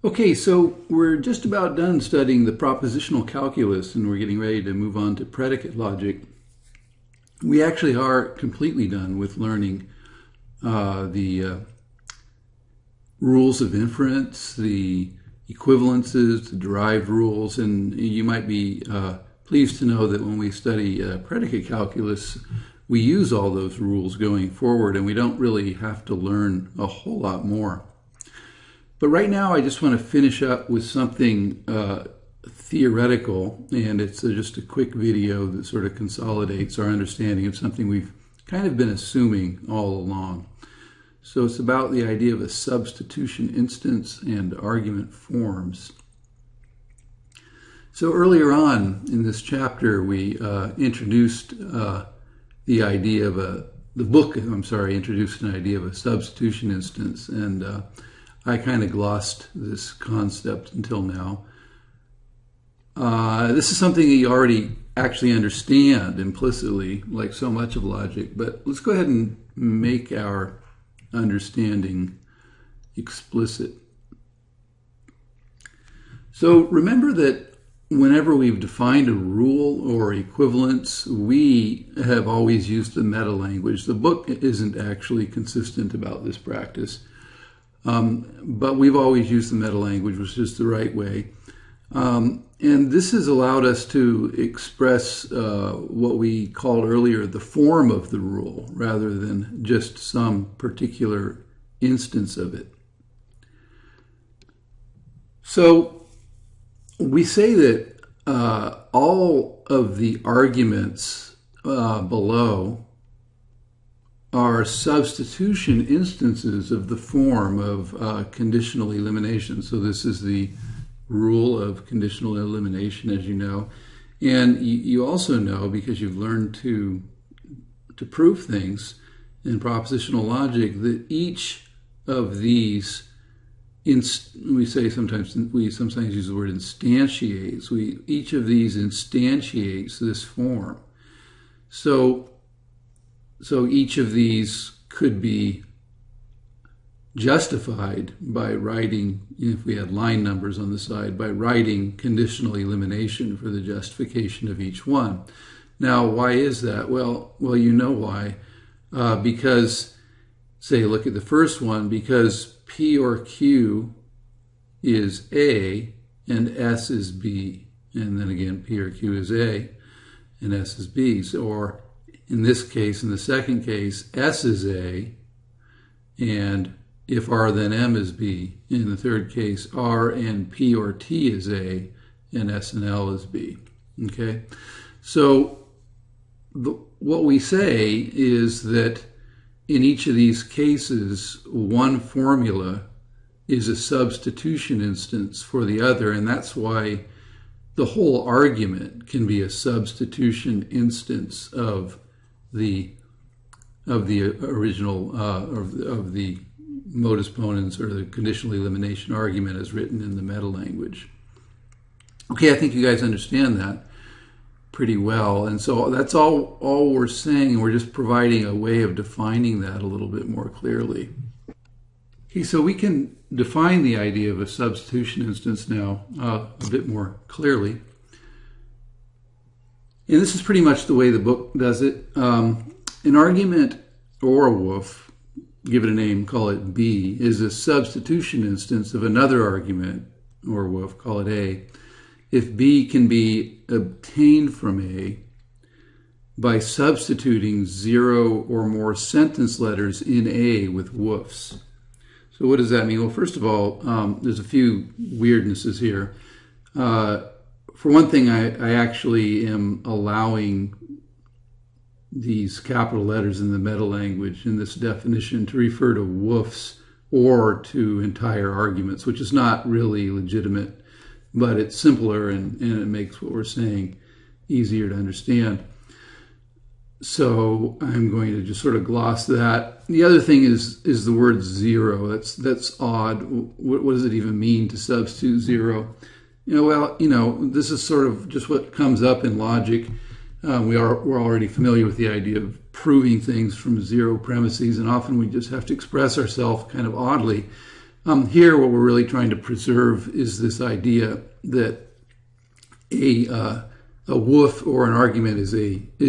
Okay, so we're just about done studying the propositional calculus and we're getting ready to move on to predicate logic. We actually are completely done with learning the rules of inference, the equivalences, the derived rules, and you might be pleased to know that when we study predicate calculus, we use all those rules going forward and we don't really have to learn a whole lot more. But right now, I just want to finish up with something theoretical, and it's just a quick video that sort of consolidates our understanding of something we've kind of been assuming all along. So it's about the idea of a substitution instance and argument forms. So earlier on in this chapter, we introduced the idea of introduced an idea of a substitution instance, and I kind of glossed this concept until now. This is something that you already actually understand implicitly, like so much of logic, but let's go ahead and make our understanding explicit. So remember that whenever we've defined a rule or equivalence, we have always used the meta language. The book isn't actually consistent about this practice. But we've always used the meta language, which is the right way. And this has allowed us to express what we called earlier the form of the rule, rather than just some particular instance of it. So we say that all of the arguments below are substitution instances of the form of conditional elimination. So this is the rule of conditional elimination, as you know. And you also know, because you've learned to prove things in propositional logic, that each of these, we sometimes use the word instantiates. Each of these instantiates this form. So each of these could be justified by writing, if we had line numbers on the side, by writing conditional elimination for the justification of each one. Now, why is that? Well, you know why. Because, say, look at the first one, because P or Q is A and S is B. And then again, P or Q is A and S is B. Or in this case, in the second case, S is A, and if R then M is B. In the third case, R and P or T is A, and S and L is B. Okay? So what we say is that in each of these cases, one formula is a substitution instance for the other, and that's why the whole argument can be a substitution instance of the original of the modus ponens, or the conditional elimination argument as written in the meta language. Okay, I think you guys understand that pretty well, and so that's all we're saying, and we're just providing a way of defining that a little bit more clearly. Okay, so we can define the idea of a substitution instance now a bit more clearly. And this is pretty much the way the book does it. An argument or a woof, give it a name, call it B, is a substitution instance of another argument or woof, call it A, if B can be obtained from A by substituting 0 or more sentence letters in A with woofs. So what does that mean? Well, first of all, there's a few weirdnesses here. For one thing, I actually am allowing these capital letters in the meta language in this definition to refer to woofs or to entire arguments, which is not really legitimate, but it's simpler and it makes what we're saying easier to understand. So I'm going to just sort of gloss that. The other thing is the word zero. That's odd. What does it even mean to substitute zero? This is sort of just what comes up in logic. We're already familiar with the idea of proving things from zero premises, and often we just have to express ourselves kind of oddly. Here, what we're really trying to preserve is this idea that a woof or an argument is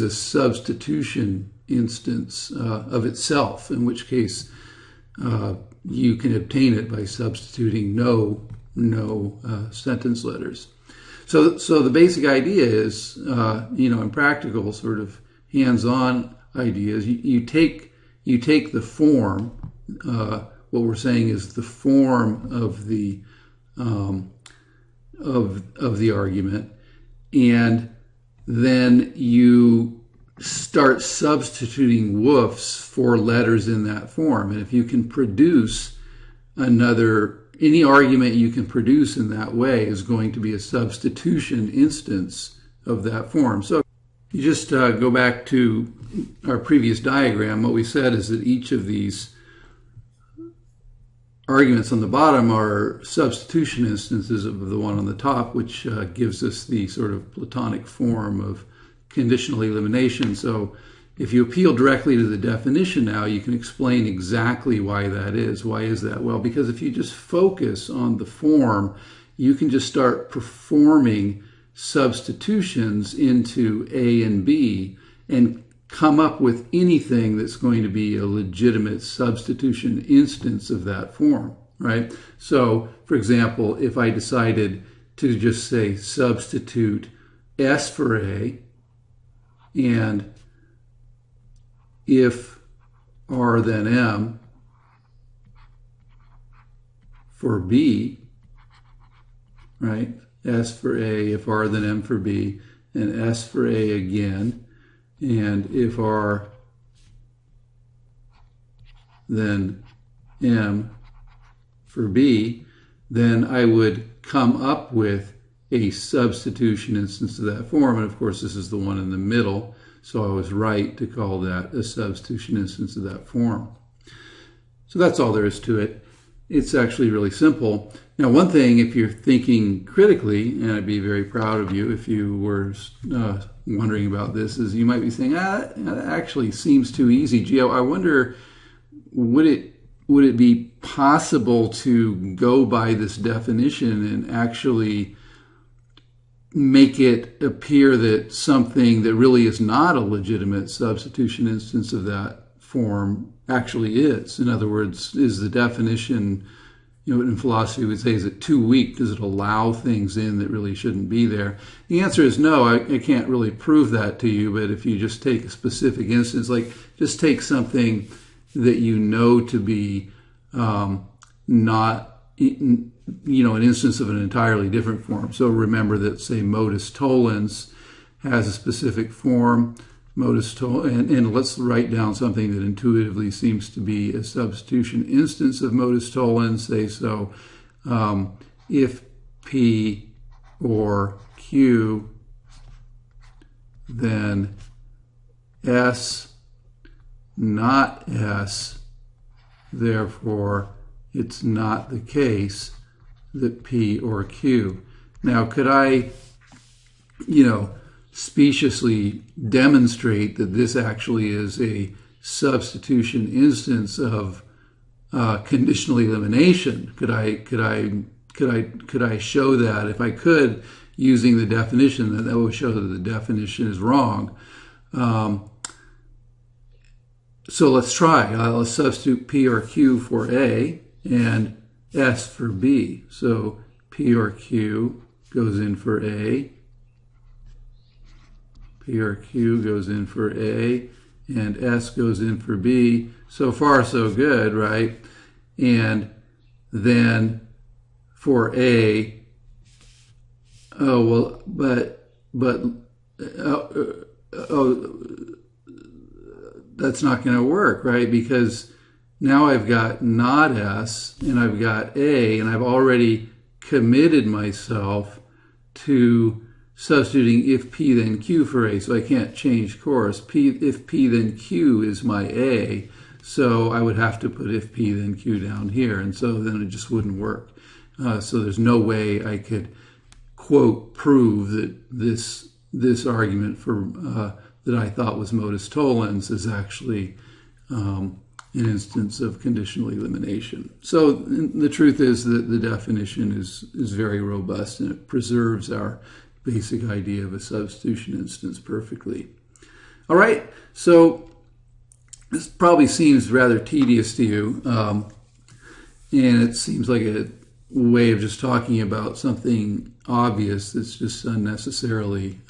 a substitution instance of itself, in which case you can obtain it by substituting no sentence letters. So the basic idea is, in practical sort of hands-on ideas, you take the form. What we're saying is the form of the argument, and then you start substituting woofs for letters in that form. And if you can produce any argument you can produce in that way is going to be a substitution instance of that form. So you just go back to our previous diagram. What we said is that each of these arguments on the bottom are substitution instances of the one on the top, which gives us the sort of Platonic form of conditional elimination. So if you appeal directly to the definition now, you can explain exactly why that is. Why is that? Well, because if you just focus on the form, you can just start performing substitutions into A and B and come up with anything that's going to be a legitimate substitution instance of that form, right? So, for example, if I decided to just say substitute S for A, and if R then M for B, right? S for A, if R then M for B, and S for A again, and if R then M for B, then I would come up with a substitution instance of that form. And of course, this is the one in the middle, so I was right to call that a substitution instance of that form. So that's all there is to it. It's actually really simple. Now, one thing, if you're thinking critically, and I'd be very proud of you if you were wondering about this, is you might be saying, that actually seems too easy. Gee, I wonder, would it be possible to go by this definition and actually make it appear that something that really is not a legitimate substitution instance of that form actually is? In other words, is the definition, in philosophy we would say, is it too weak? Does it allow things in that really shouldn't be there? The answer is no. I can't really prove that to you, but if you just take a specific instance, like just take something that you know to be not, an instance of an entirely different form. So remember that, say, modus tollens has a specific form, and let's write down something that intuitively seems to be a substitution instance of modus tollens. Say so, if P or Q, then S not S, therefore it's not the case that P or Q. Now, could I, speciously demonstrate that this actually is a substitution instance of conditional elimination? Could I show that? If I could, using the definition, then that would show that the definition is wrong. So let's try. I'll substitute P or Q for A and S for B. So P or Q goes in for A, P or Q goes in for A, and S goes in for B. So far, so good, right? And then for A, that's not going to work, right? Because now I've got not S and I've got A, and I've already committed myself to substituting if P then Q for A, so I can't change course. If P then Q is my A, so I would have to put if P then Q down here, and so then it just wouldn't work. So there's no way I could, quote, prove that this argument for that I thought was modus tollens is actually an instance of conditional elimination. So the truth is that the definition is very robust, and it preserves our basic idea of a substitution instance perfectly. All right, so this probably seems rather tedious to you, and it seems like a way of just talking about something obvious that's just unnecessarily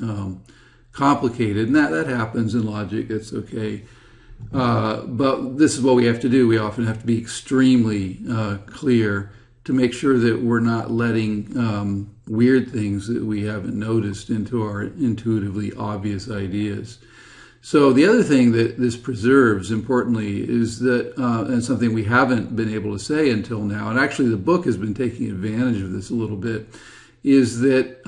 complicated, and that happens in logic. It's okay. But this is what we have to do. We often have to be extremely clear to make sure that we're not letting weird things that we haven't noticed into our intuitively obvious ideas. So the other thing that this preserves, importantly, is that, and something we haven't been able to say until now, and actually the book has been taking advantage of this a little bit, is that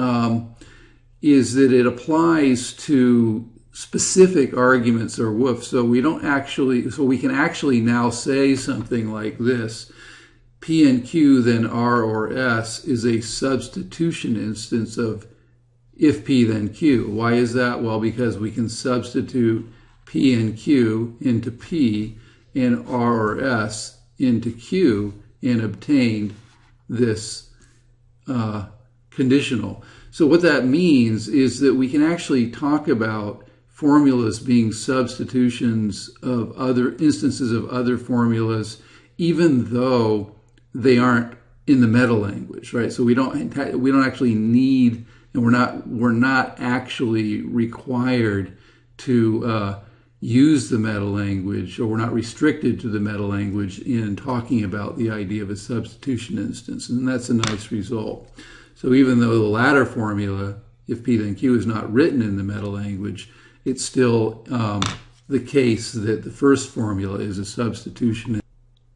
it applies to specific arguments or woofs. So we can actually now say something like this: P and Q then R or S is a substitution instance of if P then Q. Why is that? Well, because we can substitute P and Q into P and R or S into Q and obtain this conditional. So what that means is that we can actually talk about formulas being substitutions of other instances of other formulas, even though they aren't in the meta language, right? So we don't actually need, and we're not actually required to use the meta language, or we're not restricted to the meta language in talking about the idea of a substitution instance, and that's a nice result. So even though the latter formula, if P then Q, is not written in the meta language, it's still the case that the first formula is a substitution.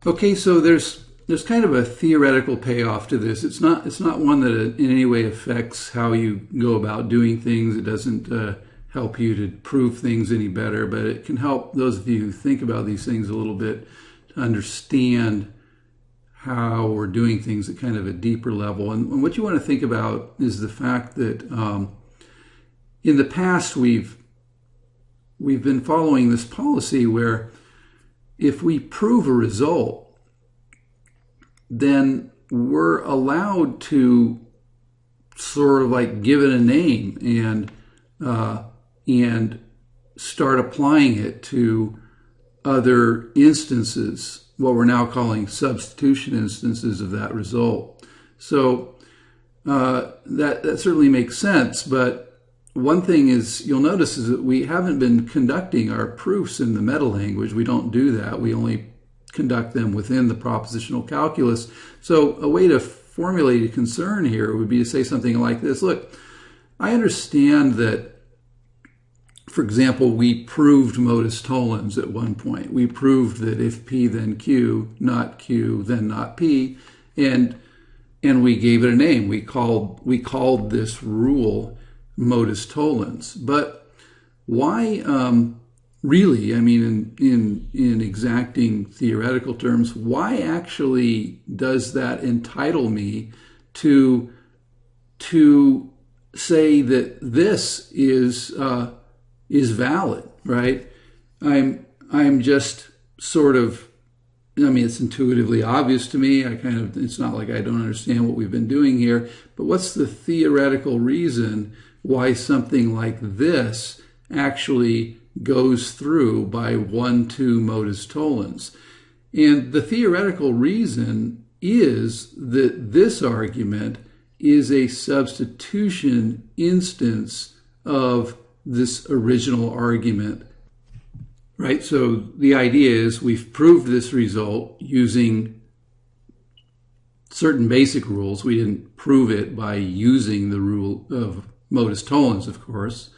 Okay, so there's kind of a theoretical payoff to this. It's not one that in any way affects how you go about doing things. It doesn't help you to prove things any better, but it can help those of you who think about these things a little bit to understand how we're doing things at kind of a deeper level. And what you want to think about is the fact that in the past we've been following this policy where if we prove a result, then we're allowed to sort of like give it a name and start applying it to other instances, what we're now calling substitution instances of that result. So that certainly makes sense, but one thing is you'll notice is that we haven't been conducting our proofs in the meta language. We don't do that. We only conduct them within the propositional calculus. So a way to formulate a concern here would be to say something like this: look, I understand that, for example, we proved modus tollens at one point. We proved that if P then Q, not Q, then not P, and we gave it a name. We called this rule modus tollens. But why really, I mean, in exacting theoretical terms, why actually does that entitle me to say that this is valid, right? I'm just sort of, I mean, it's intuitively obvious to me. It's not like I don't understand what we've been doing here, but what's the theoretical reason why something like this actually goes through by 1-2 modus tollens? And the theoretical reason is that this argument is a substitution instance of this original argument, right? So the idea is we've proved this result using certain basic rules. We didn't prove it by using the rule of modus tollens, of course.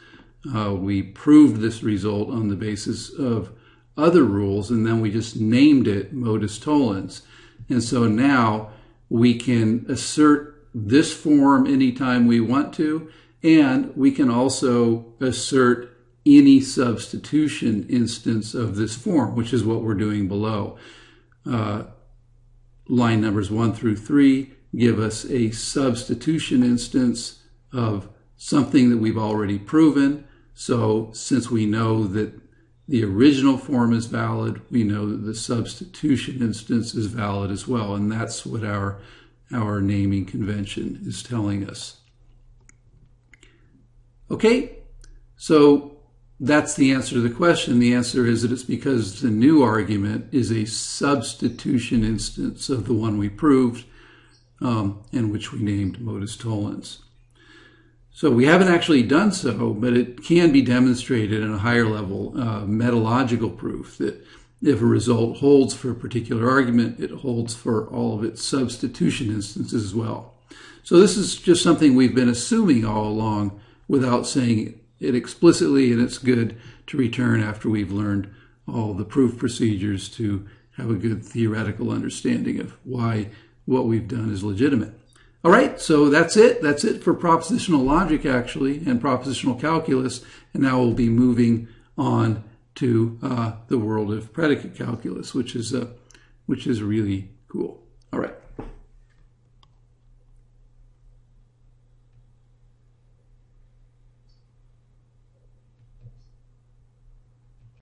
We proved this result on the basis of other rules, and then we just named it modus tollens. And so now we can assert this form anytime we want to, and we can also assert any substitution instance of this form, which is what we're doing below. Line numbers 1 through 3 give us a substitution instance of something that we've already proven. So since we know that the original form is valid, we know that the substitution instance is valid as well. And that's what our naming convention is telling us. Okay, so that's the answer to the question. The answer is that it's because the new argument is a substitution instance of the one we proved, and which we named modus tollens. So we haven't actually done so, but it can be demonstrated in a higher level metalogical proof that if a result holds for a particular argument, it holds for all of its substitution instances as well. So this is just something we've been assuming all along without saying it explicitly, and it's good to return after we've learned all the proof procedures to have a good theoretical understanding of why what we've done is legitimate. All right, so that's it. That's it for propositional logic, actually, and propositional calculus. And now we'll be moving on to the world of predicate calculus, which is really